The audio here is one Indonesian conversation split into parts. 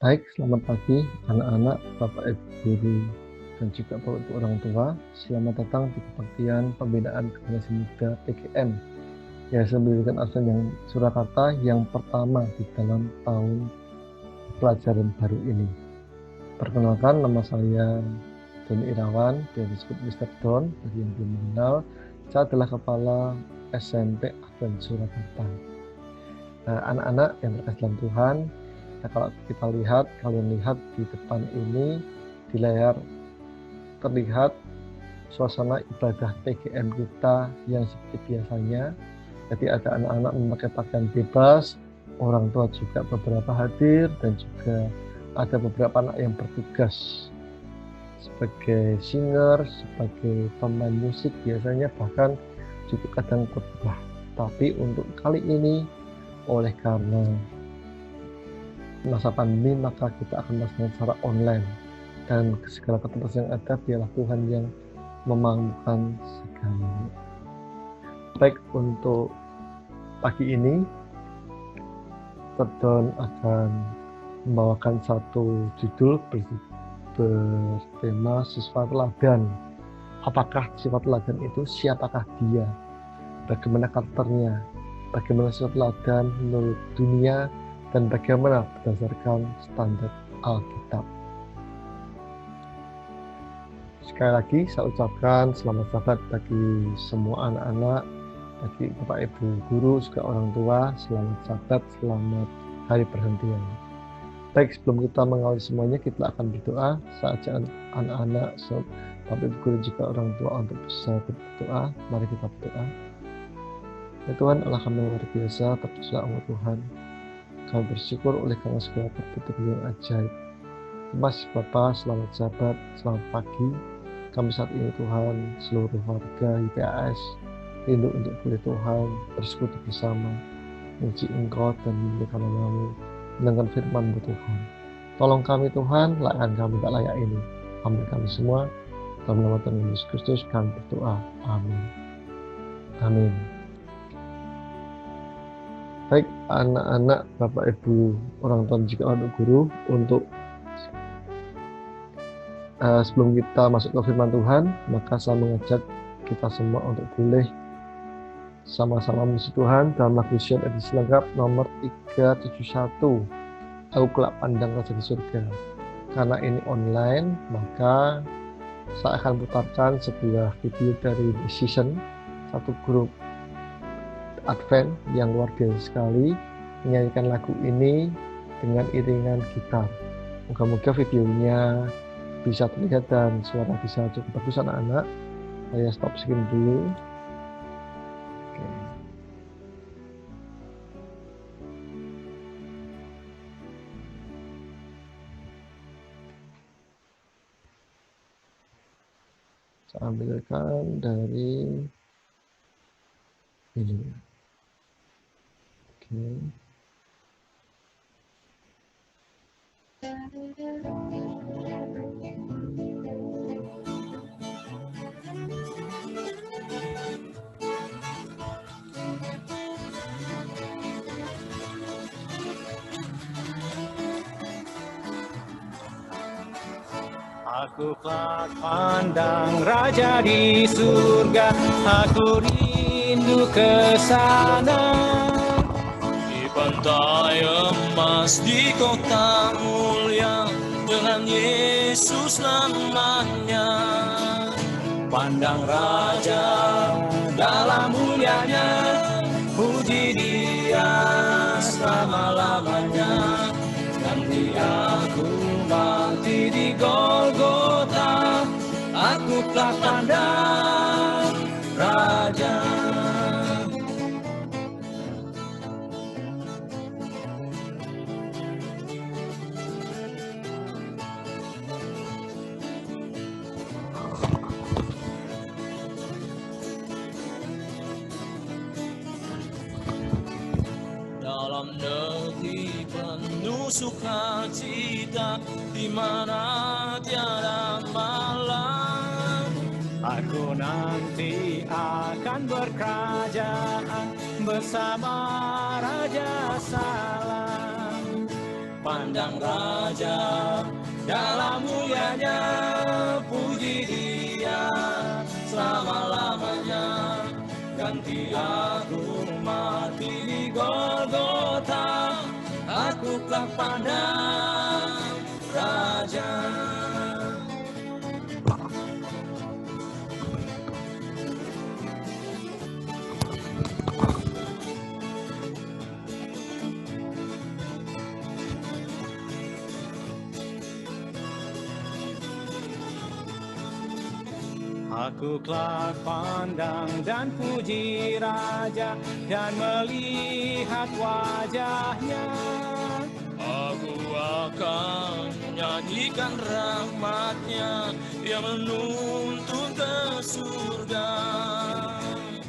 Baik, selamat pagi anak-anak, Bapak Ibu guru, dan juga Bapak Ibu orang tua. Selamat datang di kebaktian pembinaan generasi muda PGM Yayasan Pendidikan Advent yang Surakarta yang pertama di dalam tahun pelajaran baru ini. Perkenalkan, nama saya Doni Irawan, biasa disebut Mr. Don. Bagi yang belum mengenal, saya adalah Kepala SMP Advent Surakarta. Anak-anak yang terkasih dalam Tuhan, nah, kalau kita lihat, kalian lihat di depan ini di layar terlihat suasana ibadah PGM kita yang seperti biasanya. Jadi ada anak-anak memakai pakaian bebas, orang tua juga beberapa hadir, dan juga ada beberapa anak yang bertugas sebagai singer, sebagai pemain musik biasanya, bahkan juga kadang khotbah. Tapi untuk kali ini, oleh karena masa pandemi, maka kita akan melaksanakan secara online, dan segala keterbatasan yang ada biarlah Tuhan yang memampukan segalanya. Baik, untuk pagi ini Terdon akan membawakan satu judul bertema sifat teladan. Apakah sifat teladan itu? Siapakah dia? Bagaimana karakternya? Bagaimana sifat teladan menurut dunia? Dan bagaimana berdasarkan standar Alkitab? Sekali lagi saya ucapkan selamat Sabat bagi semua anak-anak, bagi Bapak Ibu guru, juga orang tua. Selamat Sabat, selamat hari perhentian. Baik, sebelum kita mengawali semuanya, kita akan berdoa. Saya ajak anak-anak, Bapak Ibu guru, juga orang tua untuk bisa berdoa. Mari kita berdoa. Ya Tuhan, Allah kami luar biasa, terpujilah Allah Tuhan. Kami bersyukur oleh karena segala berkat yang ajaib. Mas Bapak, selamat Sabat, selamat pagi. Kami saat ini Tuhan, seluruh warga IPAS rindu untuk boleh Tuhan bersekutu bersama, memuji Engkau dan memuliakan nama-Mu, mendengarkan firman-Mu Tuhan. Tolong kami Tuhan, layakkan kami tak layak ini. Ampuni kami semua, dalam nama Tuhan Yesus Kristus kami berdoa. Amin. Amin. Baik anak-anak, Bapak Ibu, orang tua juga anak guru, untuk sebelum kita masuk ke firman Tuhan, maka saya mengajak kita semua untuk boleh sama-sama memuji Tuhan dalam lagu Sion edisi lengkap nomor 371, Aku Kelak Pandang Raja di Surga. Karena ini online, maka saya akan putarkan sebuah video dari The Season, satu grup Advent yang luar biasa sekali, menyanyikan lagu ini dengan iringan gitar. Moga-moga videonya bisa terlihat dan suara bisa cukup bagus anak-anak. Saya stop screen dulu. Oke. Saya ambilkan dari ini. Oke. Aku kelak pandang Raja di surga, aku rindu ke sana. Di pantai emas di kota mulia, dengan Yesus lamanya. Pandang Raja dalam mulianya, puji Dia selama-lamanya. Nanti aku mati di Golgota, aku kelak pandang Raja. Dalam negeri penuh sukacita, di mana tiada malam, aku nanti akan berkerajaan bersama Raja Salam. pandang Raja, dalam mulianya puji Dia selama-lamanya. Ganti aku mati di Golgota, aku kelak pandang Raja. Aku kelak pandang dan puji Raja dan melihat wajahnya. Aku akan menyanyikan rahmatnya, Dia menuntun ke surga.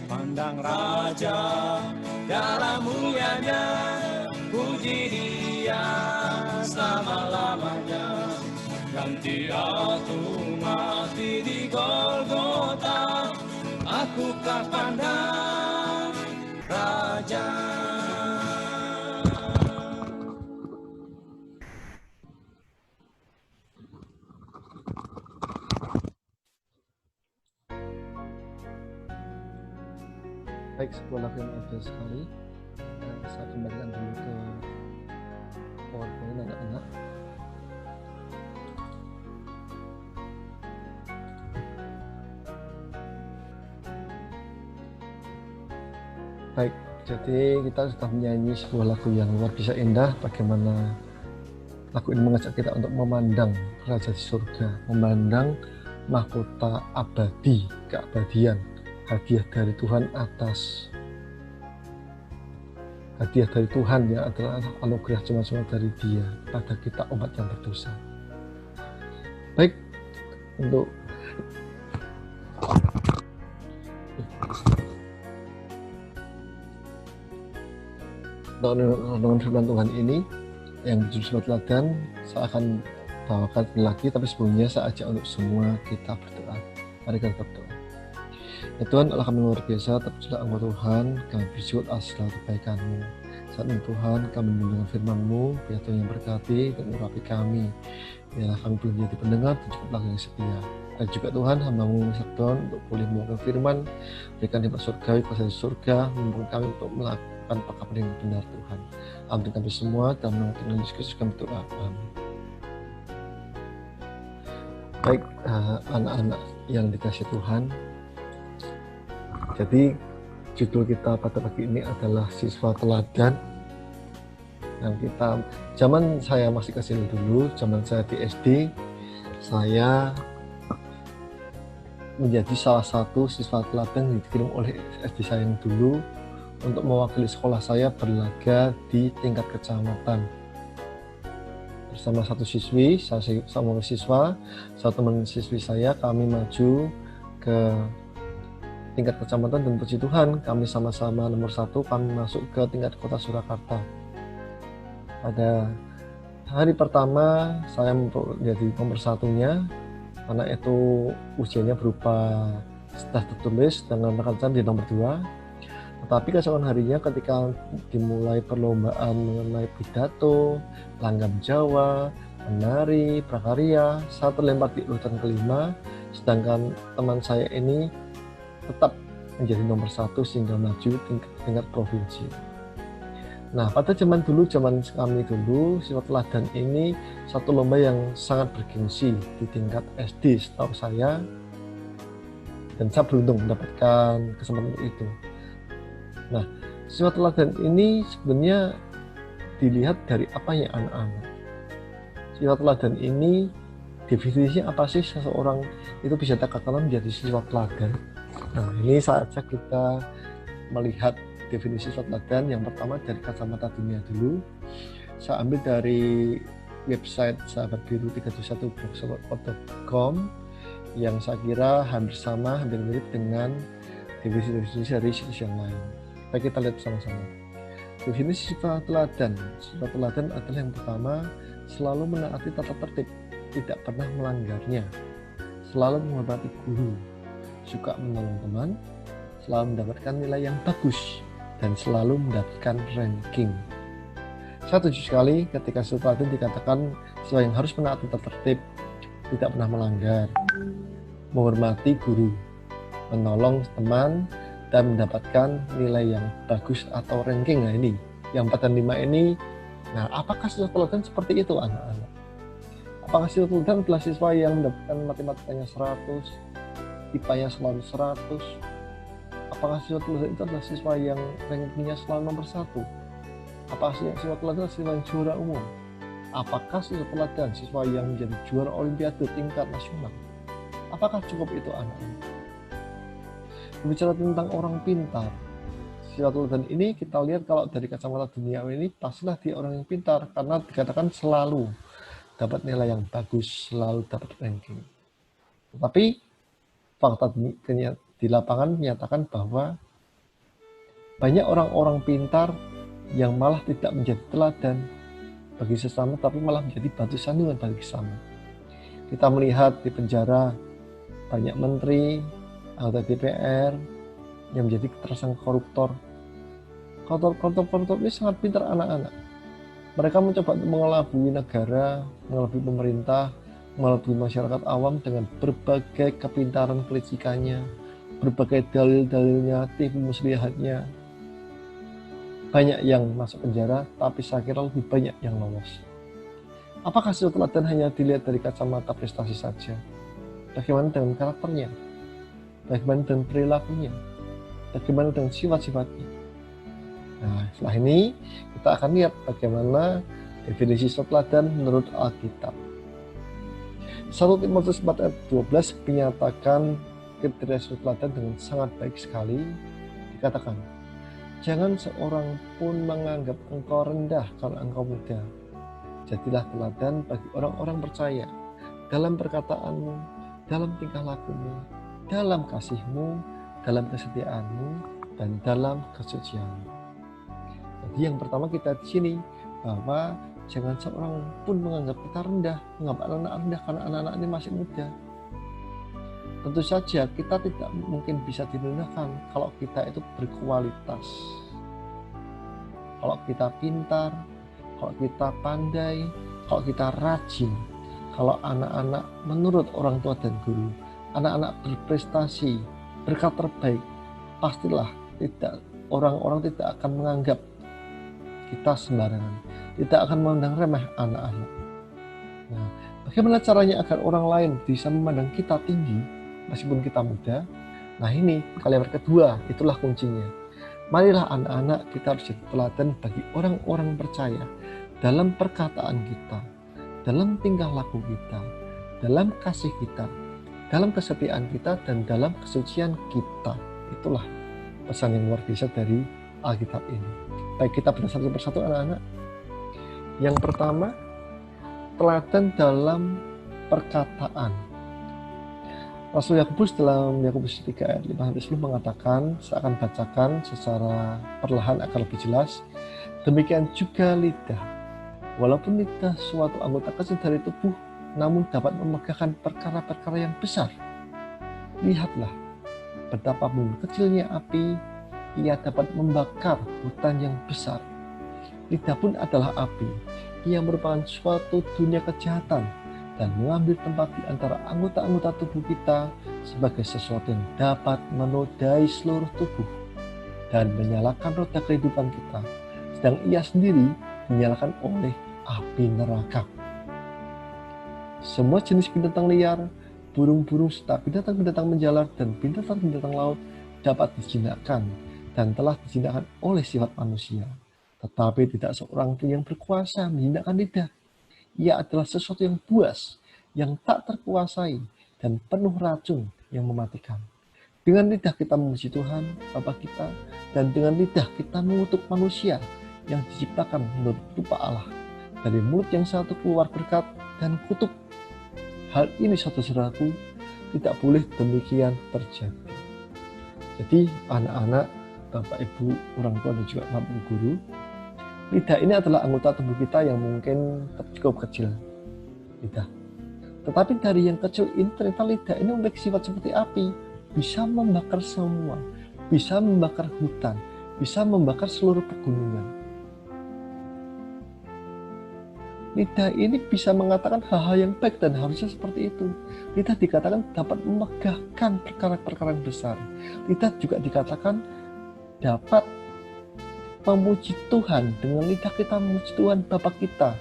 Pandang Raja dalam mulianya, puji Dia selama-lamanya. Ganti aku mati di Golgota, aku kelak pandang Raja. Baik, sebuah lagu yang indah sekali. Saya kembalikan dulu ke PowerPoint anak-anak. Baik, jadi kita sudah menyanyi sebuah lagu yang luar biasa indah. Bagaimana lagu ini mengajak kita untuk memandang Raja di surga, memandang mahkota abadi, keabadian, hadiah dari Tuhan hadiah dari Tuhan yang adalah anugerah cuma-cuma dari Dia pada kita umat yang berdosa. Baik, untuk renungan firman Tuhan ini yang berjudul sebuah teladan, saya akan bawakan lagi, tapi sebelumnya saya ajak untuk semua kita berdoa. Mari kita berdoa. Ya Tuhan, Allah kami luar biasa, terpujilah Engkau Tuhan, kami bersyukur atas segala kebaikan-Mu. Saat ini Tuhan, kami mendengar firman-Mu, biar Tuhan yang berkati dan mengurapi kami. Biarlah kami belum menjadi pendengar dan juga pelaku yang setia. Dan juga Tuhan, hamba-Mu Sabdon untuk boleh membawakan firman, berikan hikmat surgawi, kuasa di surga, membangun kami untuk melakukan perkataan yang benar Tuhan. Amin kami semua, dalam nama Tuhan Yesus Kristus kami berdoa. Amin. Baik, anak-anak yang dikasihi Tuhan, jadi judul kita pada pagi ini adalah siswa teladan. Yang kita, zaman saya masih kecil dulu, zaman saya di SD, saya menjadi salah satu siswa teladan yang dikirim oleh SD saya yang dulu untuk mewakili sekolah saya berlaga di tingkat kecamatan. Bersama satu siswi, sama siswa, satu teman siswi saya, kami maju ke tingkat kecamatan dan puji Tuhan, kami sama-sama nomor 1, kami masuk ke tingkat kota Surakarta. Pada hari pertama saya menjadi nomor 1-nya, karena itu ujiannya berupa sudah tertulis dan menandakan di nomor 2. Tetapi keesokan harinya ketika dimulai perlombaan mengenai pidato, langgam Jawa, menari, prakarya, saya terlempar di urutan kelima, sedangkan teman saya ini tetap menjadi nomor 1 sehingga maju tingkat provinsi. Nah, pada zaman kami dulu, siswa teladan ini satu lomba yang sangat bergengsi di tingkat SD setahu saya, dan saya beruntung mendapatkan kesempatan itu. Nah, siswa teladan ini sebenarnya dilihat dari apa ya anak-anak. Siswa teladan ini definisinya apa sih seseorang itu bisa dikatakan menjadi siswa teladan? Nah, ini saatnya kita melihat definisi siswa teladan. Yang pertama dari kacamata dunia dulu. Saya ambil dari website sahabat biru 321blogspot.com yang saya kira hampir mirip dengan definisi dari situs yang lain. Baik, kita lihat sama-sama. Definisi siswa teladan. Siswa teladan adalah yang pertama, selalu menaati tata tertib, tidak pernah melanggarnya, selalu menghormati guru, suka menolong teman, selalu mendapatkan nilai yang bagus, dan selalu mendapatkan ranking. Saya setuju sekali ketika siswa teladan dikatakan siswa yang harus menaati tata tertib, tidak pernah melanggar, menghormati guru, menolong teman, dan mendapatkan nilai yang bagus atau ranking. Nah ini, yang 4 dan 5 ini, nah apakah siswa teladan seperti itu anak-anak? Apakah siswa teladan adalah siswa yang mendapatkan matematikanya 100, IPA-nya selalu 100? Apakah siswa teladan itu adalah siswa yang rankingnya selalu nomor 1? Apakah siswa teladan siswa yang juara umum? Apakah siswa teladan siswa yang menjadi juara olimpiade tingkat nasional? Apakah cukup itu anak-anak? Berbicara tentang orang pintar, siswa teladan ini kita lihat kalau dari kacamata dunia ini pastilah dia orang yang pintar karena dikatakan selalu dapat nilai yang bagus, selalu dapat ranking. Tetapi fakta di lapangan menyatakan bahwa banyak orang-orang pintar yang malah tidak menjadi teladan bagi sesama, tapi malah menjadi batu sandungan bagi sesama. Kita melihat di penjara banyak menteri, anggota DPR yang menjadi tersangka koruptor. Koruptor ini sangat pintar anak-anak. Mereka mencoba untuk mengelabui negara, mengelabui pemerintah, mengelabui masyarakat awam dengan berbagai kepintaran kelicikannya, berbagai dalil-dalilnya, tipu muslihatnya. Banyak yang masuk penjara, tapi saya kira lebih banyak yang lolos. Apakah siswa teladan hanya dilihat dari kacamata prestasi saja? Bagaimana dengan karakternya? Bagaimana dengan perilakunya? Bagaimana dengan sifat-sifatnya? Nah, setelah ini kita akan lihat bagaimana definisi siswa teladan menurut Alkitab. 1 Timotius 4 ayat 12 menyatakan kriteria siswa teladan dengan sangat baik sekali. Dikatakan, jangan seorang pun menganggap engkau rendah karena engkau muda. Jadilah teladan bagi orang-orang percaya dalam perkataanmu, dalam tingkah lakumu, dalam kasihmu, dalam kesetiaanmu, dan dalam kesucianmu. Jadi yang pertama kita di sini bahwa jangan seorang pun menganggap kita rendah, menganggap anak-anak rendah karena anak-anak ini masih muda. Tentu saja kita tidak mungkin bisa direndahkan kalau kita itu berkualitas, kalau kita pintar, kalau kita pandai, kalau kita rajin, kalau anak-anak menurut orang tua dan guru, anak-anak berprestasi, berkat terbaik, pastilah orang-orang tidak akan menganggap kita sembarangan, tidak akan memandang remeh anak-anak. Nah, bagaimana caranya agar orang lain bisa memandang kita tinggi meskipun kita muda? Nah ini kalimat kedua, itulah kuncinya. Marilah anak-anak kita harus jadi teladan bagi orang-orang percaya dalam perkataan kita, dalam tingkah laku kita, dalam kasih kita, dalam kesetiaan kita, dan dalam kesucian kita. Itulah pesan yang luar biasa dari Alkitab ini. Baik, kita belajar satu persatu anak-anak. Yang pertama, teladan dalam perkataan. Rasul Yakobus dalam Yakobus 3 ayat 5-10 mengatakan, saya akan bacakan secara perlahan agar lebih jelas. Demikian juga lidah. Walaupun lidah suatu anggota kecil dari tubuh, namun dapat memegahkan perkara-perkara yang besar. Lihatlah, betapa kecilnya api, ia dapat membakar hutan yang besar. Lidah pun adalah api. Ia merupakan suatu dunia kejahatan dan mengambil tempat di antara anggota-anggota tubuh kita sebagai sesuatu yang dapat menodai seluruh tubuh dan menyalakan roda kehidupan kita, sedang ia sendiri dinyalakan oleh api neraka. Semua jenis binatang liar, burung-burung serta binatang-binatang menjalar dan binatang-binatang laut dapat dijinakkan dan telah dijinakkan oleh sifat manusia. Tetapi tidak seorang pun yang berkuasa menjinakkan lidah. Ia adalah sesuatu yang buas, yang tak terkuasai, dan penuh racun yang mematikan. Dengan lidah kita memuji Tuhan, Bapa kita, dan dengan lidah kita mengutuk manusia yang diciptakan menurut rupa Allah. Dari mulut yang satu keluar berkat dan kutuk. Hal ini, saudara-saudaraku, tidak boleh demikian terjadi. Jadi anak-anak, Bapak, Ibu, orang tua, dan juga Bapak Guru, lidah ini adalah anggota tubuh kita yang mungkin cukup kecil, lidah. Tetapi dari yang kecil ini ternyata lidah ini memiliki sifat seperti api, bisa membakar semua, bisa membakar hutan, bisa membakar seluruh pegunungan. Lidah ini bisa mengatakan hal-hal yang baik dan harusnya seperti itu. Lidah dikatakan dapat memegahkan perkara-perkara yang besar. Lidah juga dikatakan dapat memuji Tuhan. Dengan lidah kita memuji Tuhan Bapa kita.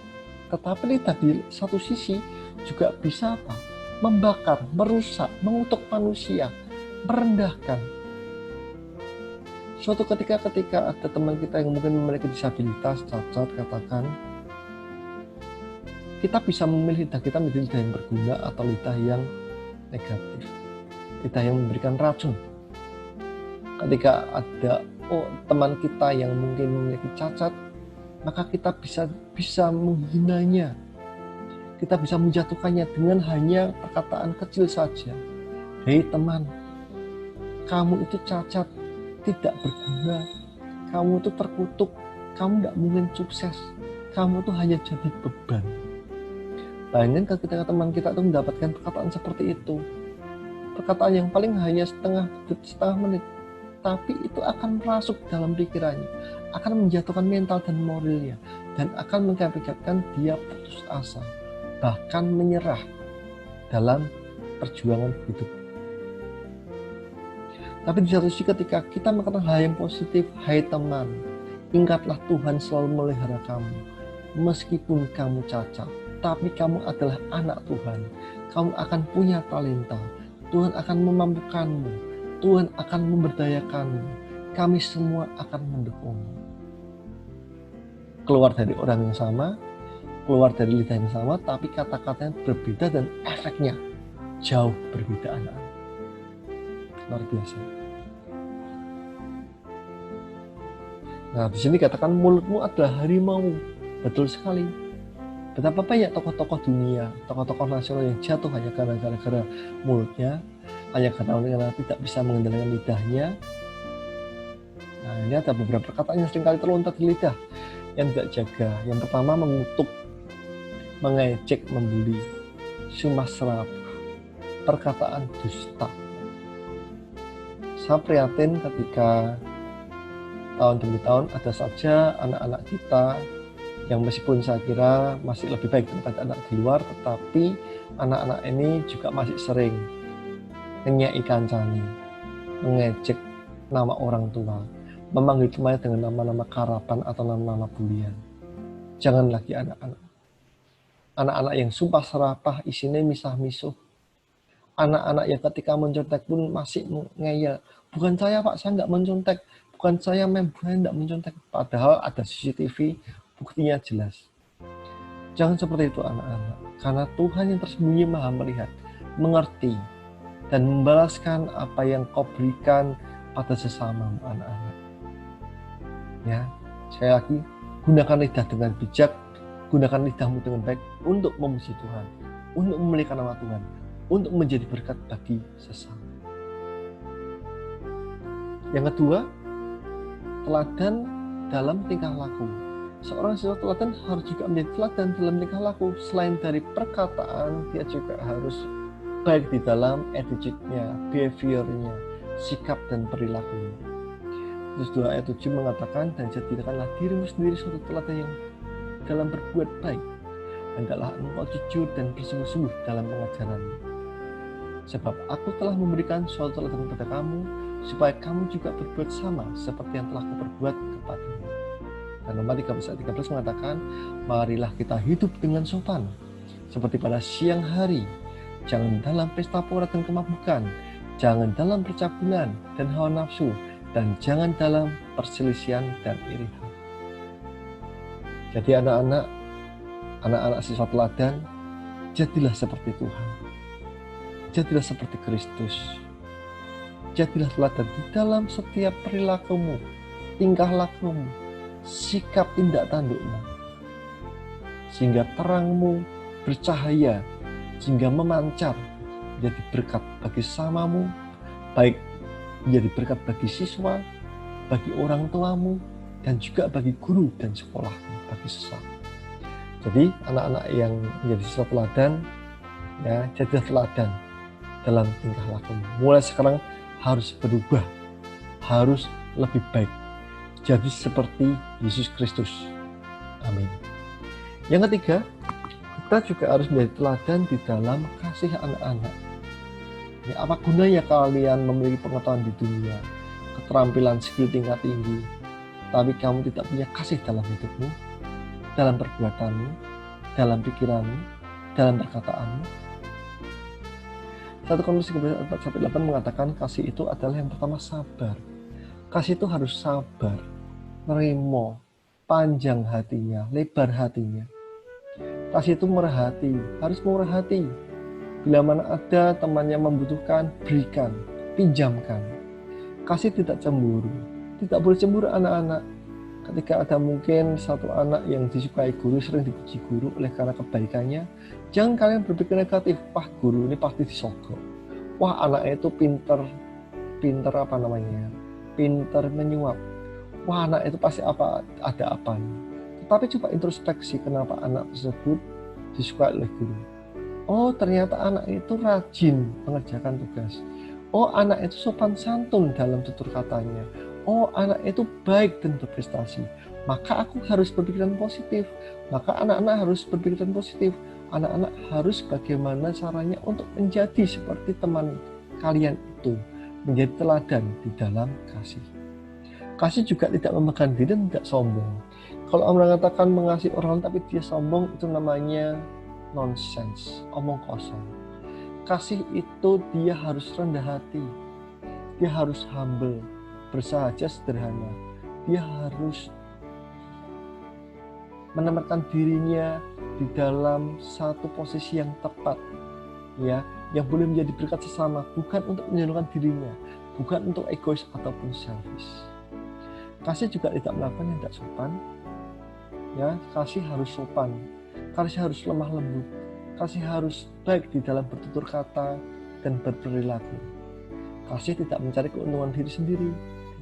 Tetapi lidah di satu sisi juga bisa apa? Membakar, merusak, mengutuk manusia, merendahkan. Suatu ketika ada teman kita yang mungkin memiliki disabilitas, cacat, katakan, kita bisa memilih lidah kita menjadi lidah yang berguna atau lidah yang negatif, lidah yang memberikan racun. Ketika ada teman kita yang mungkin memiliki cacat, maka kita bisa menghinanya, kita bisa menjatuhkannya dengan hanya perkataan kecil saja. Hei teman, kamu itu cacat, tidak berguna, kamu itu terkutuk, kamu tidak mungkin sukses, kamu itu hanya jadi beban. Bayangkan ketika teman kita itu mendapatkan perkataan seperti itu, perkataan yang paling hanya setengah menit, tapi itu akan merasuk dalam pikirannya, akan menjatuhkan mental dan moralnya, dan akan mengakibatkan dia putus asa, bahkan menyerah dalam perjuangan hidup. Tapi di satu sisi ketika kita mengatakan hal yang positif, hai teman, ingatlah Tuhan selalu memelihara kamu, meskipun kamu cacat, tapi kamu adalah anak Tuhan. Kamu akan punya talenta. Tuhan akan memampukanmu. Tuhan akan memberdayakanmu. Kami semua akan mendukungmu. Keluar dari orang yang sama, keluar dari lidah yang sama, tapi kata-katanya berbeda dan efeknya jauh berbeda, anak-anak. Luar biasa. Nah, di sini katakan mulutmu adalah harimau. Betul sekali. Betapa banyak tokoh-tokoh dunia, tokoh-tokoh nasional yang jatuh hanya karena gara-gara mulutnya, hanya karena tidak bisa mengendalikan lidahnya. Nah, ini ada beberapa perkataan yang seringkali terlontar di lidah yang tidak jaga. Yang pertama, mengutuk, mengejek, membuli, sumpah serapah, perkataan dusta. Saya prihatin ketika tahun demi tahun ada saja anak-anak kita yang meskipun saya kira masih lebih baik daripada anak di luar, tetapi anak-anak ini juga masih sering ngenyai kancane, mengejek nama orang tua, memanggil temannya dengan nama-nama karapan atau nama-nama bulian. Jangan lagi anak-anak. Anak-anak yang sumpah serapah isinya misah-misuh. Anak-anak yang ketika mencontek pun masih ngeyel. Bukan saya Pak, saya nggak mencontek. Bukan saya nggak mencontek. Padahal ada CCTV, buktinya jelas. Jangan seperti itu anak-anak. Karena Tuhan yang tersembunyi maha melihat, mengerti, dan membalaskan apa yang kau berikan pada sesamamu anak-anak. Ya, sekali lagi, gunakan lidah dengan bijak, gunakan lidahmu dengan baik untuk memuji Tuhan, untuk memuliakan nama Tuhan, untuk menjadi berkat bagi sesama. Yang kedua, teladan dalam tingkah laku. Seorang siswa teladan harus juga menjadi teladan dalam tingkah laku. Selain dari perkataan, dia juga harus baik di dalam attitude-nya, behavior-nya, sikap dan perilakunya. Terus 2 ayat 7 mengatakan, dan jadikanlah dirimu sendiri suatu teladan yang dalam berbuat baik. Hendaklah engkau jujur dan bersungguh-sungguh dalam pengajaranmu. Sebab aku telah memberikan suatu teladan kepada kamu, supaya kamu juga berbuat sama seperti yang telah kuperbuat kepadamu. Dan Roma 13 mengatakan, marilah kita hidup dengan sopan, seperti pada siang hari. Jangan dalam pesta pora dan kemabukan, jangan dalam percabulan dan hawa nafsu, dan jangan dalam perselisihan dan iri hati. Jadi anak-anak siswa teladan, jadilah seperti Tuhan. Jadilah seperti Kristus. Jadilah teladan di dalam setiap perilakumu, tingkah lakumu, sikap tindak tandukmu, sehingga terangmu bercahaya, sehingga memancar, menjadi berkat bagi sesamamu, baik menjadi berkat bagi siswa, bagi orang tuamu, dan juga bagi guru dan sekolahmu, bagi sesama. Jadi anak-anak yang menjadi siswa teladan, ya, jadilah teladan dalam tingkah lakumu. Mulai sekarang harus berubah, harus lebih baik. Jadi seperti Yesus Kristus. Amin. Yang ketiga, Kita juga harus menjadi teladan di dalam kasih anak-anak. Ya, apa gunanya kalian memiliki pengetahuan di dunia, keterampilan skill tingkat tinggi, tapi kamu tidak punya kasih dalam hidupmu, dalam perbuatanmu, dalam pikiranmu, dalam perkataanmu? 1 Korintus 13:4-8 mengatakan kasih itu adalah yang pertama sabar. Kasih itu harus sabar, nerimo, panjang hatinya, lebar hatinya. Kasih itu merhati, harus merhati. Bila mana ada temannya membutuhkan, berikan, pinjamkan. Kasih tidak cemburu, tidak boleh cemburu anak-anak. Ketika ada mungkin satu anak yang disukai guru, sering dipuji guru oleh karena kebaikannya, jangan kalian berpikir negatif, wah guru ini pasti disogok. Wah anaknya itu pinter menyuap. Wah anak itu pasti ada apanya. Tetapi coba introspeksi kenapa anak tersebut disukai oleh guru. Oh ternyata anak itu rajin mengerjakan tugas. Oh anak itu sopan santun dalam tutur katanya. Oh anak itu baik dan berprestasi. Maka aku harus berpikiran positif. Maka anak-anak harus berpikiran positif. Anak-anak harus bagaimana caranya untuk menjadi seperti teman kalian itu. Menjadi teladan di dalam kasih. Kasih juga tidak memegang diri dan tidak sombong. Kalau orang mengatakan mengasihi orang lain tapi dia sombong, itu namanya nonsense, omong kosong. Kasih itu dia harus rendah hati, dia harus humble, bersahaja sederhana, dia harus menempatkan dirinya di dalam satu posisi yang tepat, ya, yang boleh menjadi berkat sesama, bukan untuk menyenangkan dirinya, bukan untuk egois ataupun selfish. Kasih juga tidak melakukan yang tidak sopan, ya, kasih harus sopan. Kasih harus lemah lembut, kasih harus baik di dalam bertutur kata dan berperilaku. Kasih tidak mencari keuntungan diri sendiri,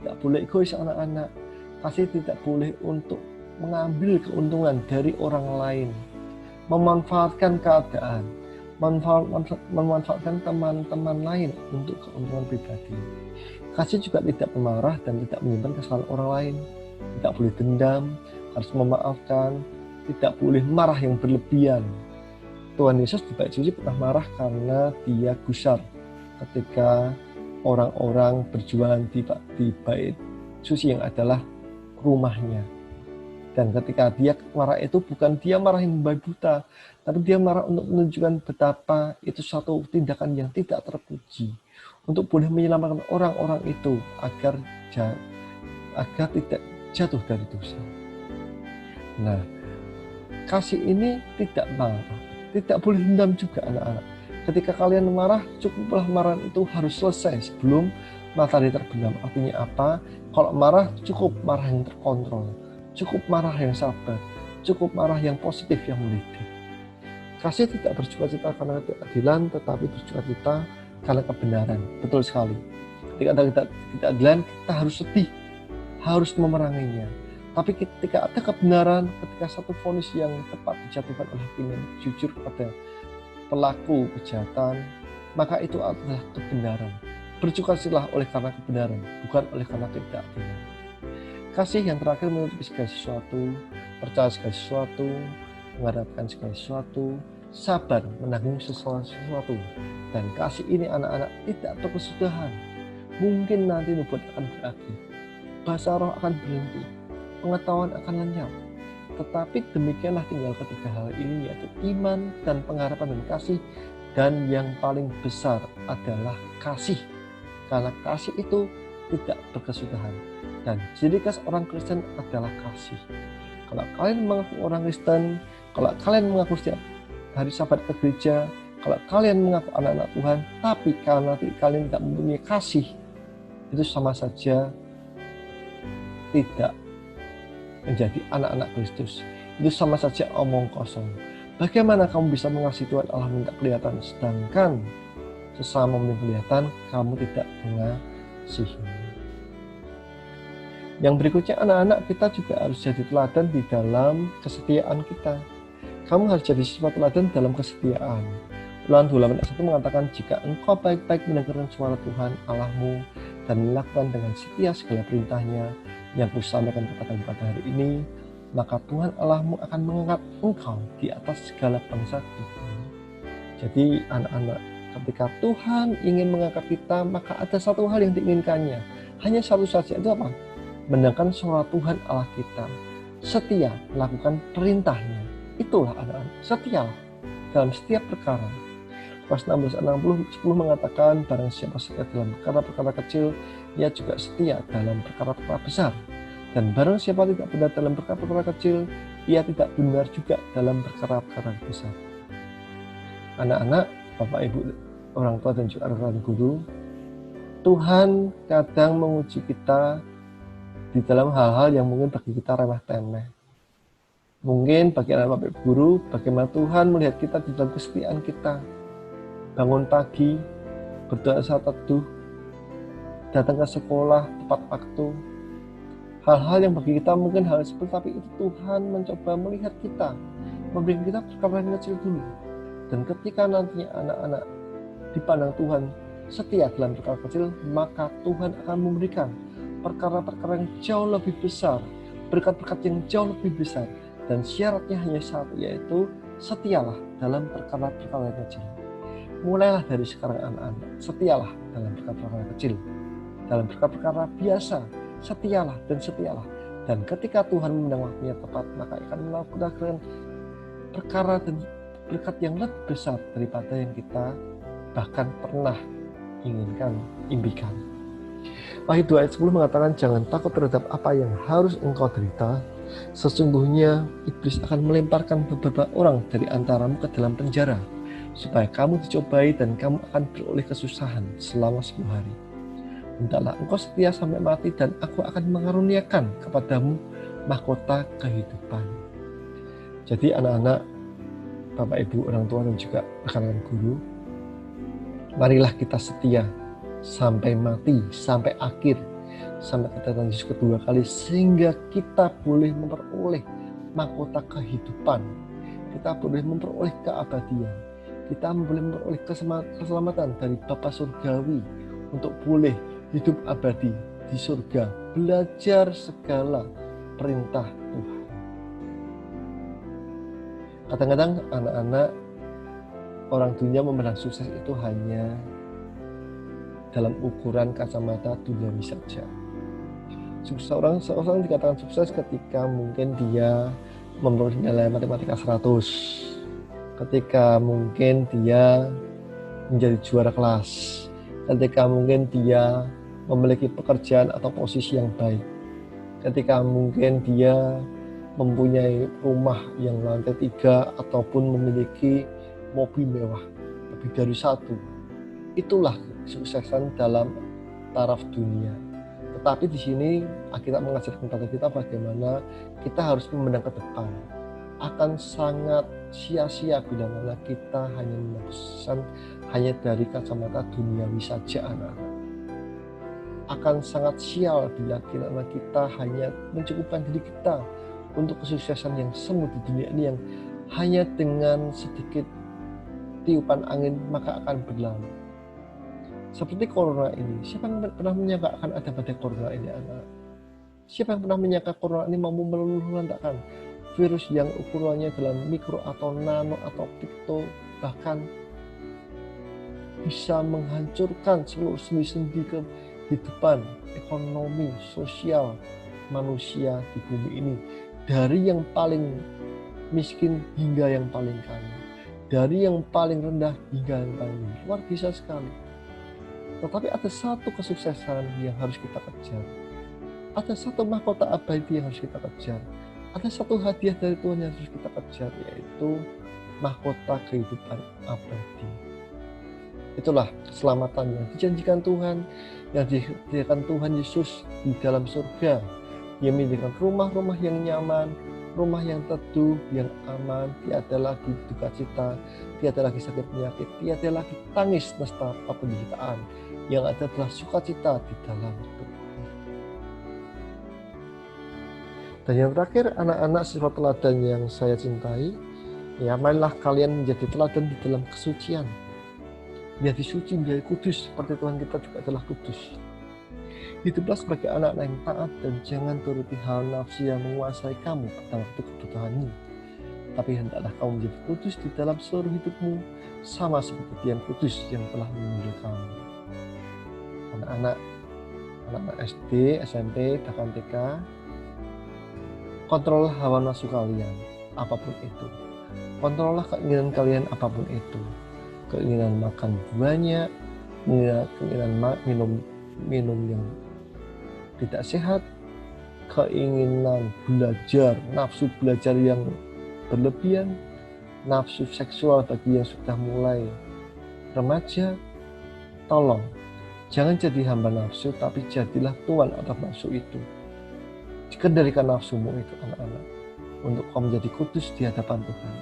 tidak boleh egois anak-anak. Kasih tidak boleh untuk mengambil keuntungan dari orang lain, memanfaatkan keadaan, memanfaatkan teman-teman lain untuk keuntungan pribadi. Kasih juga tidak pemarah dan tidak menyimpan kesalahan orang lain, tidak boleh dendam, harus memaafkan, tidak boleh marah yang berlebihan. Tuhan Yesus di bait suci pernah marah karena dia gusar ketika orang-orang berjualan di bait suci yang adalah rumahnya. Dan ketika dia marah itu bukan dia marah yang membabi buta, tapi dia marah untuk menunjukkan betapa itu satu tindakan yang tidak terpuji, untuk boleh menyelamatkan orang-orang itu agar tidak jatuh dari dosa. Nah, kasih ini tidak marah, tidak boleh dendam juga anak-anak. Ketika kalian marah, cukuplah marah itu harus selesai sebelum matahari terbenam. Artinya apa? Kalau marah, cukup marah yang terkontrol, cukup marah yang sabar, cukup marah yang positif, yang mendidik. Kasih tidak bersuka-cita karena keadilan, tetapi bersuka-cita karena kebenaran. Betul sekali. Ketika ada keadilan, kita harus sedih, harus memeranginya. Tapi ketika ada kebenaran, ketika satu vonis yang tepat dijatuhkan oleh hakim yang jujur pada pelaku kejahatan, maka itu adalah kebenaran. Bersukacitalah oleh karena kebenaran, bukan oleh karena ketidakadilan. Kasih yang terakhir menutupi segala sesuatu, percaya segala sesuatu, mengharapkan segala sesuatu, sabar menanggung sesuatu. Dan kasih ini anak-anak tidak berkesudahan. Mungkin nanti nubuat akan berakhir, bahasa roh akan berhenti, pengetahuan akan lenyap. Tetapi demikianlah tinggal ketiga hal ini, yaitu iman dan pengharapan dan kasih. Dan yang paling besar adalah kasih. Karena kasih itu tidak berkesudahan. Dan ciri khas orang Kristen adalah kasih. Kalau kalian mengaku orang Kristen, kalau kalian mengaku setiap hari Sabat ke gereja, kalau kalian mengaku anak-anak Tuhan, tapi karena kalian tidak mempunyai kasih, itu sama saja tidak menjadi anak-anak Kristus. Itu sama saja omong kosong. Bagaimana kamu bisa mengasihi Tuhan Allah minta kelihatan, sedangkan sesama minta kelihatan kamu tidak mengasihinya. Yang berikutnya, anak-anak kita juga harus jadi teladan di dalam kesetiaan kita. Kamu harus jadi sifat teladan dalam kesetiaan. Ulangan 28:1 mengatakan, jika engkau baik-baik mendengarkan suara Tuhan Allahmu dan melakukan dengan setia segala perintahnya yang kusampaikan kepada hari ini, maka Tuhan Allahmu akan mengangkat engkau di atas segala bangsa di bumi. Jadi anak-anak, ketika Tuhan ingin mengangkat kita, maka ada satu hal yang diinginkannya. Hanya satu saja, itu apa? Mendengarkan suara Tuhan Allah kita. Setia melakukan perintahnya. Itulah anak-anak, setialah dalam setiap perkara. Lukas 16:10 mengatakan, barang siapa setia dalam perkara-perkara kecil, ia juga setia dalam perkara-perkara besar. Dan barang siapa tidak benar dalam perkara-perkara kecil, ia tidak benar juga dalam perkara-perkara besar. Anak-anak, Bapak Ibu, orang tua dan juga rekan guru, Tuhan kadang menguji kita di dalam hal-hal yang mungkin bagi kita remeh-temeh. Mungkin bagi anak Bapak Ibu guru, bagaimana Tuhan melihat kita di dalam kesetiaan kita. Bangun pagi, berdoa saat teduh, datang ke sekolah tepat waktu. Hal-hal yang bagi kita mungkin hal seperti, tapi itu Tuhan mencoba melihat kita, memberikan kita perkara yang kecil dulu. Dan ketika nantinya anak-anak dipandang Tuhan setia dalam perkara kecil, maka Tuhan akan memberikan perkara-perkara yang jauh lebih besar, berkat-berkat yang jauh lebih besar. Dan syaratnya hanya satu, yaitu setialah dalam perkara-perkara kecil. Mulailah dari sekarang anak-anak, setialah dalam perkara-perkara kecil, dalam perkara-perkara biasa, setialah dan setialah. Dan ketika Tuhan memandang waktunya tepat, maka akan melakukan perkara dan berkat yang lebih besar daripada yang kita bahkan pernah inginkan, impikan. Wahyu 2 ayat 10 mengatakan, jangan takut terhadap apa yang harus engkau derita. Sesungguhnya iblis akan melemparkan beberapa orang dari antaramu ke dalam penjara, supaya kamu dicobai dan kamu akan beroleh kesusahan selama 10 hari. Hendaklah engkau setia sampai mati, dan aku akan mengaruniakan kepadamu mahkota kehidupan. Jadi anak-anak, Bapak Ibu, orang tua dan juga rekan-rekan guru, marilah kita setia sampai mati, sampai akhir, sampai kedatangan Yesus kedua kali, sehingga kita boleh memperoleh mahkota kehidupan, kita boleh memperoleh keabadian, kita boleh memperoleh keselamatan dari Bapa Surgawi untuk boleh hidup abadi di surga, belajar segala perintah Tuhan. Kadang-kadang anak-anak, orang dunia memandang sukses itu hanya dalam ukuran kacamata duniawi saja. Seorang dikatakan sukses ketika mungkin dia memperoleh nilai matematika 100, ketika mungkin dia menjadi juara kelas, ketika mungkin dia memiliki pekerjaan atau posisi yang baik, ketika mungkin dia mempunyai rumah yang lantai 3 ataupun memiliki mobil mewah lebih dari 1. Itulah kesuksesan dalam taraf dunia. Tetapi di sini Alkitab mengajarkan kepada kita bagaimana kita harus memandang ke depan. Akan sangat sia-sia bila mana kita hanya memandang hanya dari kacamata duniawi saja, anak-anak. Akan sangat sial bila kita hanya mencukupkan diri kita untuk kesuksesan yang semu di dunia ini, yang hanya dengan sedikit tiupan angin maka akan berlalu. Seperti corona ini, siapa yang pernah menyangka akan ada badai corona ini, anak? Siapa yang pernah menyangka corona ini mampu meluluhlantakkan virus yang ukurannya dalam mikro atau nano atau pikto, bahkan bisa menghancurkan seluruh sendi-sendi kehidupan, ekonomi, sosial manusia di bumi ini, dari yang paling miskin hingga yang paling kaya, dari yang paling rendah hingga yang paling tinggi. Luar biasa sekali. Tetapi ada satu kesuksesan yang harus kita kejar, ada satu mahkota abadi yang harus kita kejar, ada satu hadiah dari Tuhan yang harus kita kejar, yaitu mahkota kehidupan abadi. Itulah keselamatan yang dijanjikan Tuhan, yang disediakan Tuhan Yesus di dalam surga. Dia menyediakan rumah-rumah yang nyaman, rumah yang teduh, yang aman. Tiada lagi duka cita, tiada lagi sakit penyakit, tiada lagi tangis nestapa penderitaan. Yang ada adalah sukacita di dalam Tuhan. Dan yang terakhir, anak-anak, sifat teladan yang saya cintai, ya marilah kalian menjadi teladan di dalam kesucian. Menjadi suci, menjadi kudus, seperti Tuhan kita juga adalah kudus. Hiduplah sebagai anak-anak yang taat dan jangan turuti hawa nafsu yang menguasai kamu pada waktu kebutuhan ini. Tapi hendaklah kamu menjadi kudus di dalam seluruh hidupmu, sama seperti Dia yang kudus yang telah memanggil kamu. Anak-anak SD, SMP, bahkan TK, kontrol hawa nafsu kalian, apapun itu. Kontrollah keinginan kalian apapun itu. Keinginan makan banyak, keinginan minum yang tidak sehat, keinginan belajar, nafsu belajar yang berlebihan, nafsu seksual bagi yang sudah mulai remaja. Tolong, jangan jadi hamba nafsu, tapi jadilah tuan atas nafsu itu. Kendalikan nafsumu itu, anak-anak, untuk kamu menjadi kudus di hadapan Tuhan.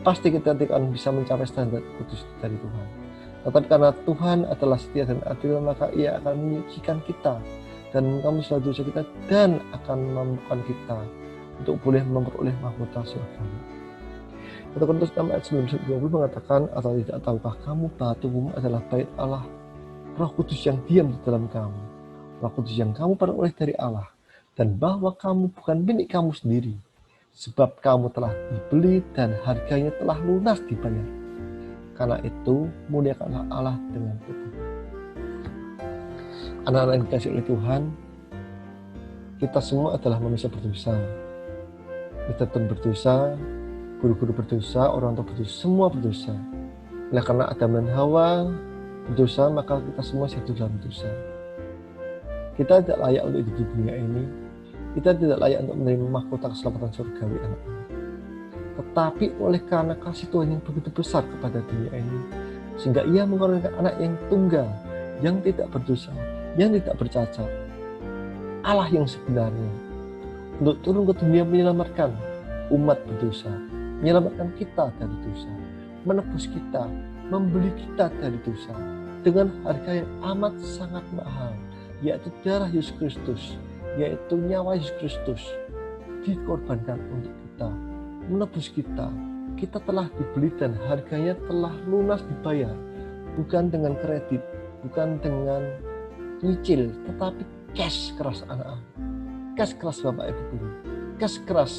Pasti kita akan bisa mencapai standar kudus dari Tuhan. Tetapi karena Tuhan adalah setia dan adil, maka Ia akan menyucikan kita dan mengampuni segala dosa kita dan akan memampukan kita untuk boleh memperoleh mahkota surga. 1 Korintus 6 ayat 19-20 mengatakan, atau tidak tahukah kamu bahwa tubuhmu adalah bait Allah, Roh Kudus yang diam di dalam kamu, Roh Kudus yang kamu peroleh dari Allah, dan bahwa kamu bukan milik kamu sendiri, sebab kamu telah dibeli dan harganya telah lunas dibayar. Karena itu muliakanlah Allah dengan tubuh. Anak-anak yang dikasihi oleh Tuhan, kita semua adalah manusia berdosa. Kita pun berdosa, guru-guru berdosa, orang tua berdosa, semua berdosa. Oleh karena Adam dan Hawa berdosa, maka kita semua jatuh dalam dosa. Kita tidak layak untuk hidup di dunia ini. Kita tidak layak untuk menerima mahkota keselamatan surgawi, anak-anak. Tetapi oleh karena kasih Tuhan yang begitu besar kepada dunia ini, sehingga Ia mengaruniakan anak yang tunggal, yang tidak berdosa, yang tidak bercacat, Allah yang sebenarnya, untuk turun ke dunia menyelamatkan umat berdosa, menyelamatkan kita dari dosa, menebus kita, membeli kita dari dosa, dengan harga yang amat sangat mahal, yaitu darah Yesus Kristus, yaitu nyawa Yesus Kristus, dikorbankan untuk kita, menebus kita. Kita telah dibeli dan harganya telah lunas dibayar, bukan dengan kredit, bukan dengan nyicil, tetapi cash keras, anak-anak, cash keras Bapak Ibu guru, cash keras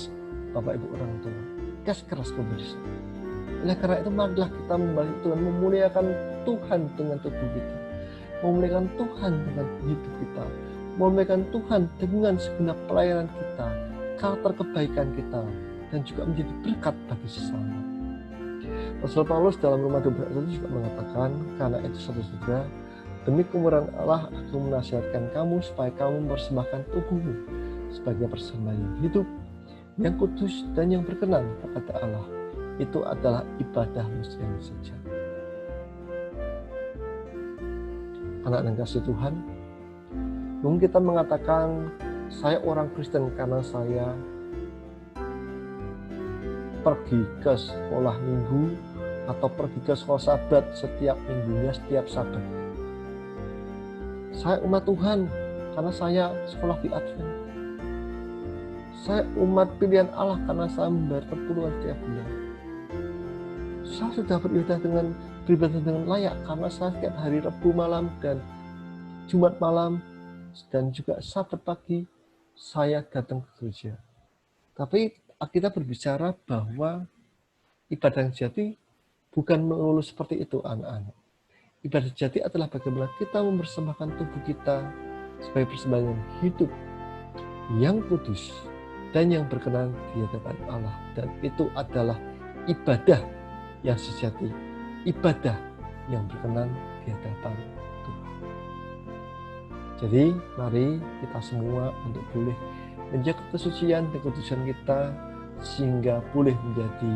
Bapak Ibu orang tua, cash keras pemirsa. Oleh karena itu marilah kita membantu Tuhan, memuliakan Tuhan dengan tubuh kita, memuliakan Tuhan dengan hidup kita, memuliakan Tuhan dengan segenap pelayanan kita, karakter kebaikan kita, dan juga menjadi berkat bagi sesama. Rasul Paulus dalam Roma 12 ayat 1 juga mengatakan, karena itu saudara-saudara, demi kemurahan Allah, aku menasihatkan kamu supaya kamu mempersembahkan tubuhmu sebagai persembahan yang hidup, yang kudus dan yang berkenan kepada Allah. Itu adalah ibadahmu yang sejati. Anak dan kasih Tuhan, mungkin kita mengatakan saya orang Kristen karena saya pergi ke sekolah minggu atau pergi ke sekolah sabat setiap minggunya, setiap sabat. Saya umat Tuhan karena saya sekolah di Advent. Saya umat pilihan Allah karena saya membayar perpuluhan setiap bulan. Saya sudah beribadah dengan layak karena saya setiap hari Rabu malam dan Jumat malam dan juga Sabat pagi saya datang ke gereja. Tapi kita berbicara bahwa ibadah yang sejati bukan melulu seperti itu, anak-anak. Ibadah sejati adalah bagaimana kita mempersembahkan tubuh kita sebagai persembahan yang hidup, yang kudus, dan yang berkenan di hadapan Allah. Dan itu adalah ibadah yang sejati, ibadah yang berkenan di hadapan Tuhan. Jadi mari kita semua untuk boleh menjaga kesucian dan kekudusan kita sehingga boleh menjadi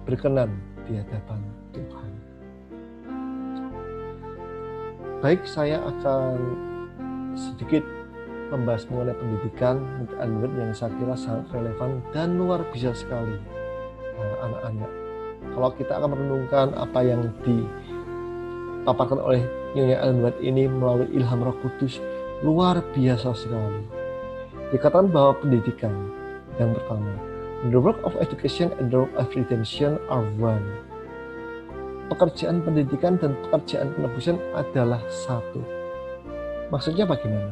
berkenan di hadapan Tuhan. Baik, saya akan sedikit membahas mengenai pendidikan yang saya kira sangat relevan dan luar biasa sekali, anak-anak. Kalau kita akan merenungkan apa yang dipaparkan oleh Nyonya Ellen White ini melalui ilham Roh Kudus, luar biasa sekali. Dikatakan bahwa pendidikan yang pertama, the work of education and the work of redemption are one. Pekerjaan pendidikan dan pekerjaan penebusan adalah satu. Maksudnya bagaimana?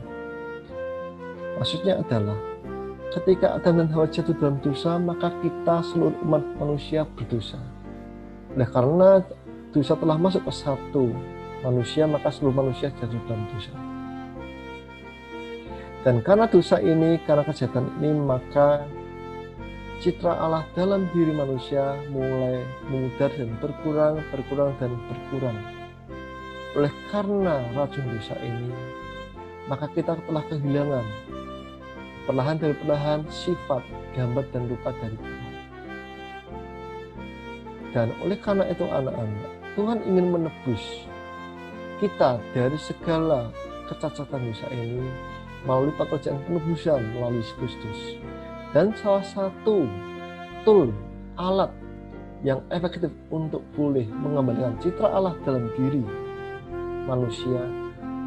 Maksudnya adalah ketika Adam dan Hawa jatuh dalam dosa, maka kita seluruh umat manusia berdosa. Oleh karena dosa telah masuk ke satu manusia, maka seluruh manusia jatuh dalam dosa. Dan karena dosa ini, karena kejahatan ini, maka citra Allah dalam diri manusia mulai memudar dan berkurang dan berkurang. Oleh karena racun dosa ini, maka kita telah kehilangan perlahan demi perlahan sifat, gambar dan rupa dari Tuhan. Dan oleh karena itu anak-anak, Tuhan ingin menebus kita dari segala kecacatan dosa ini melalui pekerjaan penebusan melalui Yesus Kristus. Dan salah satu tool, alat yang efektif untuk boleh mengembalikan citra Allah dalam diri manusia,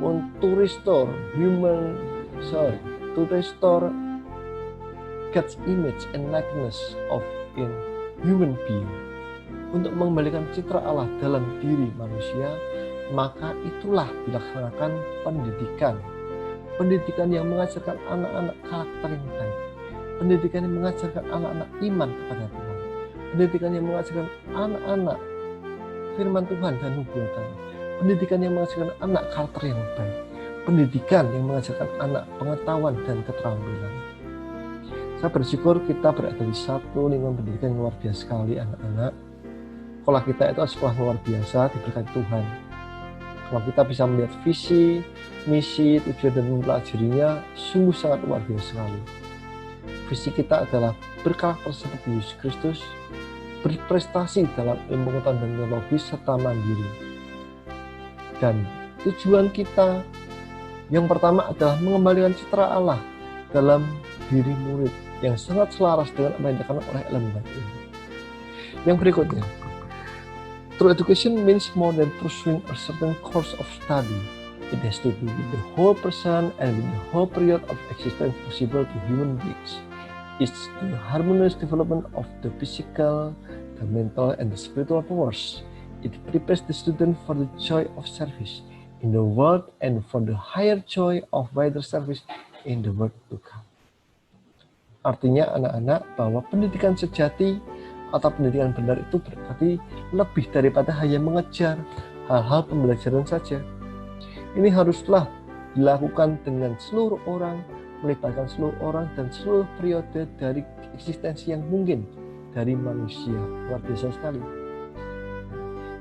to restore God's image and likeness of in human being, untuk mengembalikan citra Allah dalam diri manusia, maka itulah dilaksanakan pendidikan yang mengajarkan anak-anak karakter yang baik, pendidikan yang mengajarkan anak-anak iman kepada Tuhan, pendidikan yang mengajarkan anak-anak firman Tuhan dan nubuatan, pendidikan yang mengajarkan anak karakter yang baik, pendidikan yang mengajarkan anak pengetahuan dan keterampilan. Saya bersyukur kita berada di satu lingkungan pendidikan yang luar biasa sekali, anak-anak. Sekolah kita itu sekolah luar biasa, diberkati Tuhan. Kalau kita bisa melihat visi, misi, tujuan dan mempelajarinya, sungguh sangat luar biasa sekali. Visi kita adalah berkarakter seperti Yesus Kristus, berprestasi dalam ilmu pengetahuan dan teknologi, serta mandiri. Dan tujuan kita yang pertama adalah mengembalikan citra Allah dalam diri murid yang sangat selaras dengan apa yang dilakukan oleh Ellen White ini. Yang berikutnya, true education means more than pursuing a certain course of study. It has to be with the whole person and with the whole period of existence possible to human beings. It's the harmonious development of the physical, the mental, and the spiritual powers. It prepares the student for the joy of service in the world and for the higher joy of wider service in the world to come. Artinya anak-anak bahwa pendidikan sejati atau pendidikan benar itu berarti lebih daripada hanya mengejar hal-hal pembelajaran saja. Ini haruslah dilakukan dengan seluruh orang, melibatkan seluruh orang dan seluruh periode dari eksistensi yang mungkin dari manusia. Luar biasa sekali.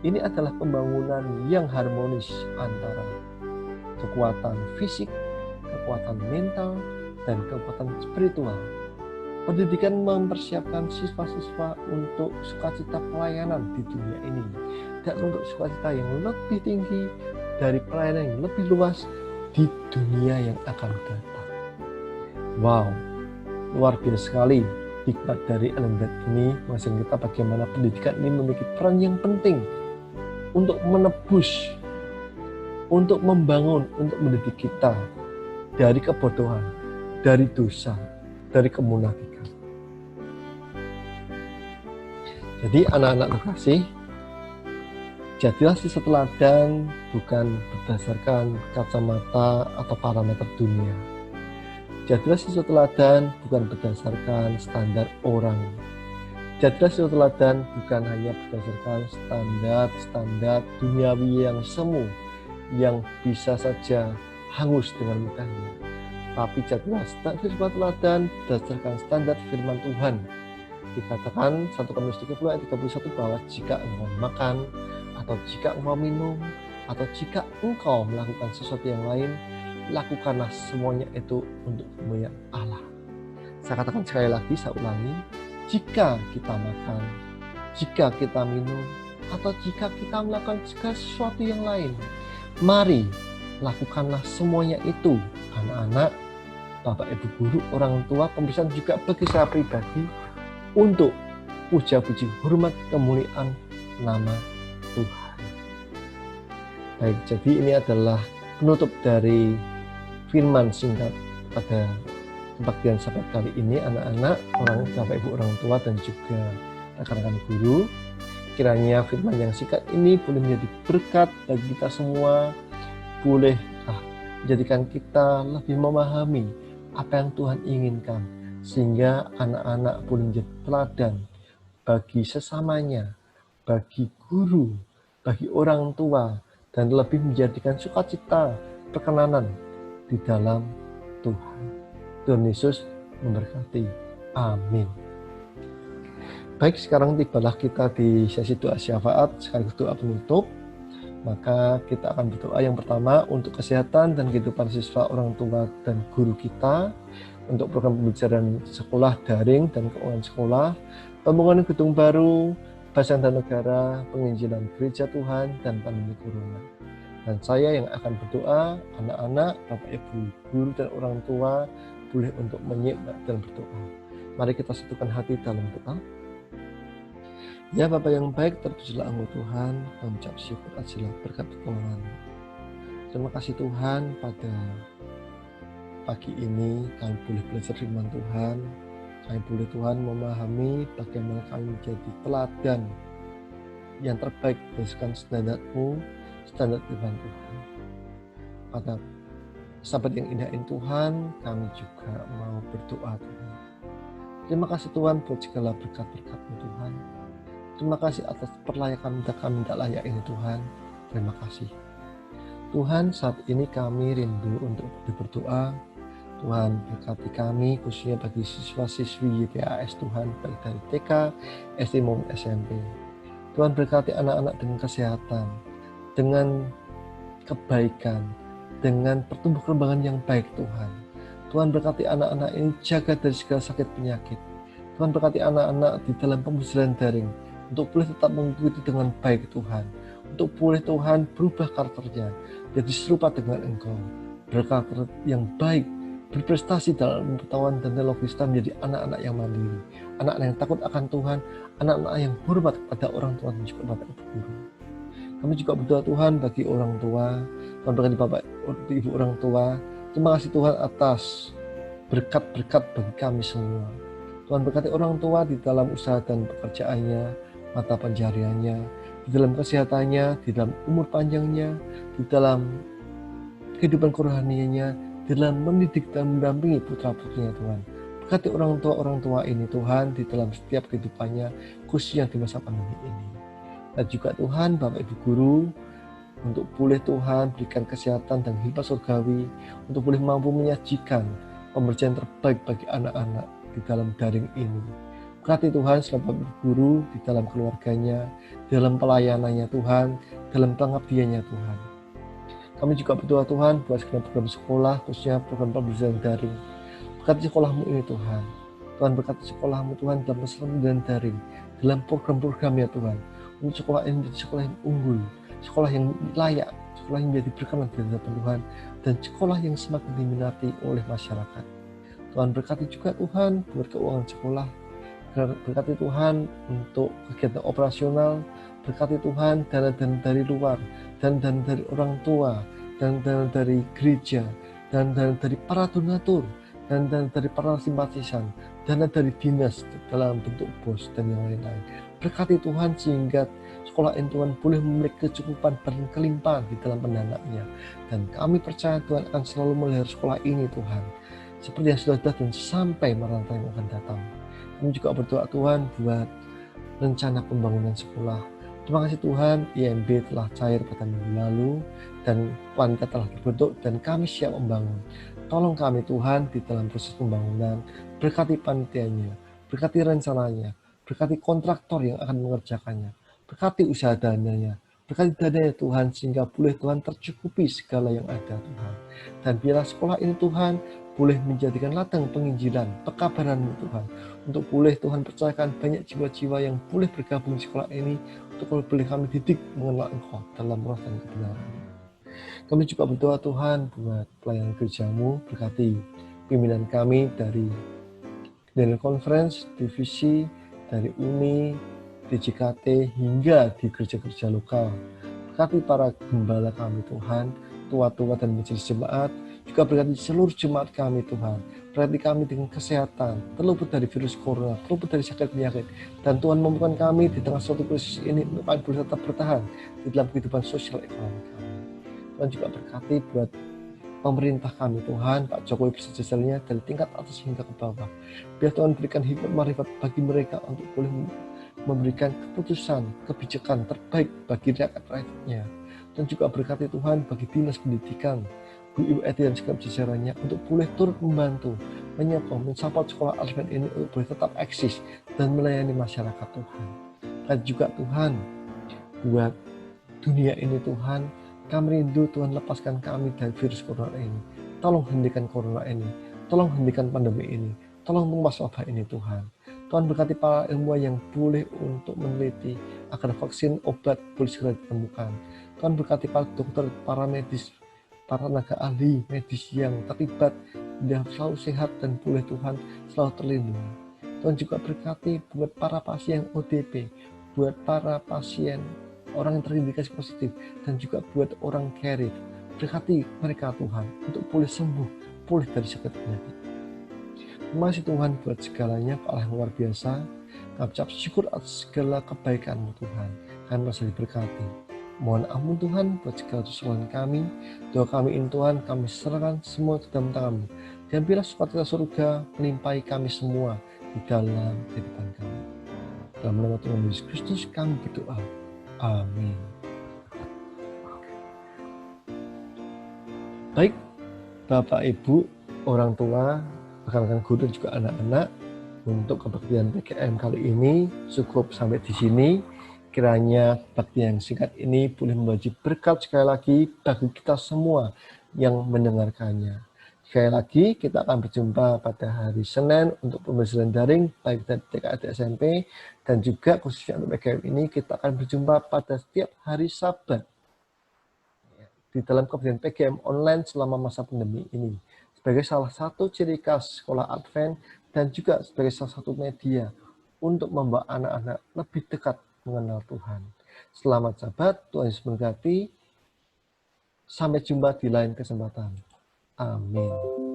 Ini adalah pembangunan yang harmonis antara kekuatan fisik, kekuatan mental, dan kekuatan spiritual. Pendidikan mempersiapkan siswa-siswa untuk sukacita pelayanan di dunia ini dan untuk sukacita yang lebih tinggi dari pelayanan yang lebih luas di dunia yang akan datang. Wow, luar biasa sekali hikmat dari Ellen White ini mengajarkan kita bagaimana pendidikan ini memiliki peran yang penting untuk menebus, untuk membangun, untuk mendidik kita dari kebodohan, dari dosa, dari kemunafikan. Jadi anak-anak terkasih, jadilah siswa teladan bukan berdasarkan kacamata atau parameter dunia. Jadilah siswa teladan bukan berdasarkan standar orang. Jadilah siswa teladan bukan hanya berdasarkan standar duniawi yang semu, yang bisa saja hangus dengan mudahnya. Tapi jadilah siswa teladan berdasarkan standar firman Tuhan. Dikatakan 1 Korintus 30 ayat 31 bahwa jika engkau makan, atau jika engkau minum, atau jika engkau melakukan sesuatu yang lain, lakukanlah semuanya itu untuk kemuliaan Allah. Saya katakan sekali lagi, saya ulangi, jika kita makan, jika kita minum, atau jika kita melakukan segala sesuatu yang lain, mari lakukanlah semuanya itu, anak-anak, Bapak Ibu guru, orang tua, pembesar, juga bagi saya pribadi, untuk puja-puji hormat kemuliaan nama Tuhan. Baik, jadi ini adalah penutup dari firman singkat pada kebaktian Sabat kali ini, anak-anak, Bapak Ibu orang tua dan juga rekan-rekan guru. Kiranya firman yang singkat ini boleh menjadi berkat bagi kita semua, boleh Jadikan kita lebih memahami apa yang Tuhan inginkan, sehingga anak-anak boleh menjadi teladan bagi sesamanya, bagi guru, bagi orang tua, dan lebih menjadikan sukacita perkenanan di dalam Tuhan. Tuhan Yesus memberkati. Amin. Baik, sekarang tibalah kita di sesi doa syafaat sekaligus doa penutup. Maka kita akan berdoa yang pertama untuk kesehatan dan kehidupan siswa, orang tua, dan guru kita, untuk program pembelajaran sekolah daring dan keuangan sekolah, pembangunan gedung baru, bahasa dan negara, penginjilan gereja Tuhan, dan pandemi corona. Dan saya yang akan berdoa, anak-anak, Bapak Ibu, guru, dan orang tua boleh untuk menyimak dan berdoa. Mari kita satukan hati dalam doa. Ya Bapa yang baik, terpujilah Engkau Tuhan, kami ucap syukur ajalah berkat pertolongan. Terima kasih Tuhan, pada pagi ini kami boleh belajar firman Tuhan. Kami boleh Tuhan memahami bagaimana kami menjadi teladan yang terbaik berdasarkan standar-Mu, standar firman Tuhan. Pada sahabat yang indah ini Tuhan, kami juga mau berdoa Tuhan. Terima kasih Tuhan buat segala berkat-berkat-Mu Tuhan. Terima kasih atas perlayakan kami tidak layak ini Tuhan. Terima kasih. Tuhan, saat ini kami rindu untuk berdoa. Tuhan, berkati kami khususnya bagi siswa-siswi YPAS Tuhan, baik dari TK, SD maupun SMP. Tuhan, berkati anak-anak dengan kesehatan, dengan kebaikan, dengan pertumbuh kembangan yang baik Tuhan. Tuhan, berkati anak-anak ini, jaga dari segala sakit penyakit. Tuhan, berkati anak-anak di dalam pembelajaran daring, untuk boleh tetap mengikuti dengan baik Tuhan, untuk boleh Tuhan berubah karakternya, jadi serupa dengan Engkau, berkarakter yang baik, berprestasi dalam pengetahuan dan teknologi, menjadi anak-anak yang mandiri, anak-anak yang takut akan Tuhan, anak-anak yang hormat kepada orang tua dan juga Bapak Ibu guru. Kami juga berdoa Tuhan bagi orang tua, Tuhan berkati Bapak Ibu orang tua. Terima kasih Tuhan atas berkat-berkat bagi kami semua. Tuhan berkati orang tua di dalam usaha dan pekerjaannya, mata pencariannya, di dalam kesehatannya, di dalam umur panjangnya, di dalam kehidupan kerohaniannya, di dalam mendidik dan mendampingi putra-putrinya Tuhan. Berkati orang tua ini Tuhan di dalam setiap kehidupannya, khususnya di masa pandemi ini. Dan juga Tuhan, Bapak Ibu guru, untuk boleh Tuhan berikan kesehatan dan hidup surgawi, untuk boleh mampu menyajikan pembelajaran terbaik bagi anak-anak di dalam daring ini. Berkati Tuhan selamat guru di dalam keluarganya, dalam pelayanannya Tuhan, dalam pengabdiannya Tuhan. Kami juga berdoa Tuhan buat segala program sekolah, khususnya program pembelajaran daring. Berkati sekolahmu ini Tuhan. Tuhan, berkati sekolahmu Tuhan dalam pembelajaran daring, dalam program-programnya Tuhan. Untuk sekolah ini menjadi sekolah yang unggul, sekolah yang layak, sekolah yang menjadi berkenan di hadapan Tuhan, dan sekolah yang semakin diminati oleh masyarakat. Tuhan, berkati juga Tuhan buat keuangan sekolah. Berkati Tuhan untuk kegiatan operasional, berkati Tuhan dana-dana dari luar, dana-dana dari orang tua, dana-dana dari gereja, dana-dana dari para donatur, dana-dana dari para simpatisan, dana dari dinas dalam bentuk BOS dan yang lain-lain. Berkati Tuhan sehingga sekolah ini Tuhan boleh memiliki kecukupan dan kelimpahan di dalam pendanaannya. Dan kami percaya Tuhan akan selalu melihara sekolah ini Tuhan, seperti yang sudah dan sampai merantau yang akan datang. Kami juga berdoa Tuhan buat rencana pembangunan sekolah. Terima kasih Tuhan, IMB telah cair pada minggu lalu dan panitia telah terbentuk dan kami siap membangun. Tolong kami Tuhan di dalam proses pembangunan, berkati panitianya, berkati rencananya, berkati kontraktor yang akan mengerjakannya, berkati usaha dananya, berkati dananya Tuhan sehingga boleh Tuhan tercukupi segala yang ada Tuhan. Dan biarlah sekolah ini Tuhan boleh menjadikan ladang penginjilan, pekabaran Tuhan, untuk boleh Tuhan percayakan banyak jiwa-jiwa yang boleh bergabung di sekolah ini, untuk boleh kami didik mengenal Engkau dalam roh dan kebenaran. Kami juga berdoa Tuhan buat pelayanan gerejamu, berkati pimpinan kami dari General Conference, divisi, dari UNI, DJKT, hingga di gereja-gereja lokal. Berkati para gembala kami Tuhan, tua-tua dan majelis jemaat, juga berkati seluruh jemaat kami Tuhan. Berkati kami dengan kesehatan, terluput dari virus corona, terluput dari sakit penyakit. Dan Tuhan mampukan kami di tengah suatu krisis ini untuk kami tetap bertahan di dalam kehidupan sosial ekonomi kami. Tuhan juga berkati buat pemerintah kami Tuhan, Pak Jokowi beserta dari tingkat atas hingga ke bawah. Biar Tuhan berikan hikmat marifat bagi mereka untuk boleh memberikan keputusan, kebijakan terbaik bagi rakyat-rakyatnya. Dan juga berkati Tuhan bagi dinas pendidikan, Bu Ibu Eti dan segala jajarannya untuk boleh turut membantu, menyokong, mensupport sekolah Advent ini untuk boleh tetap eksis dan melayani masyarakat Tuhan. Dan juga Tuhan, buat dunia ini Tuhan, kami rindu Tuhan lepaskan kami dari virus corona ini. Tolong hentikan corona ini, tolong hentikan pandemi ini, tolong mengupas wabah ini Tuhan. Tuhan berkati para ilmuwan yang boleh untuk meneliti agar vaksin obat boleh segera ditemukan. Tuhan berkati para dokter, para medis, para tenaga ahli medis yang terlibat biar selalu sehat dan boleh Tuhan selalu terlindungi. Tuhan juga berkati buat para pasien ODP, buat para pasien orang yang terindikasi positif, dan juga buat orang carrier. Berkati mereka Tuhan untuk boleh sembuh, pulih dari segala penyakit. Terima kasih Tuhan buat segalanya, Allah yang luar biasa. Kami ucap syukur atas segala kebaikan-Mu Tuhan. Kami merasa diberkati. Mohon ampun Tuhan buat segala kesalahan kami. Doa kami ini Tuhan, kami serahkan semua ke dalam tangan-Mu. Dan biarlah sukacita surga melimpahi kami semua di dalam kehidupan kami. Dalam nama Tuhan Yesus Kristus kami berdoa. Amin. Baik, Bapak Ibu, orang tua, rekan-rekan guru dan juga anak-anak, untuk kebaktian PKM kali ini cukup sampai di sini. Kiranya bakti yang singkat ini boleh membagi berkat sekali lagi bagi kita semua yang mendengarkannya. Sekali lagi kita akan berjumpa pada hari Senin untuk pembelajaran daring baik dari TK atau SMP, dan juga khususnya untuk PKM ini kita akan berjumpa pada setiap hari Sabat di dalam kebaktian PKM online selama masa pandemi ini sebagai salah satu ciri khas sekolah Advent dan juga sebagai salah satu media untuk membawa anak-anak lebih dekat mengenal Tuhan. Selamat Sabat, Tuhan Yesus memberkati. Sampai jumpa di lain kesempatan. Amin.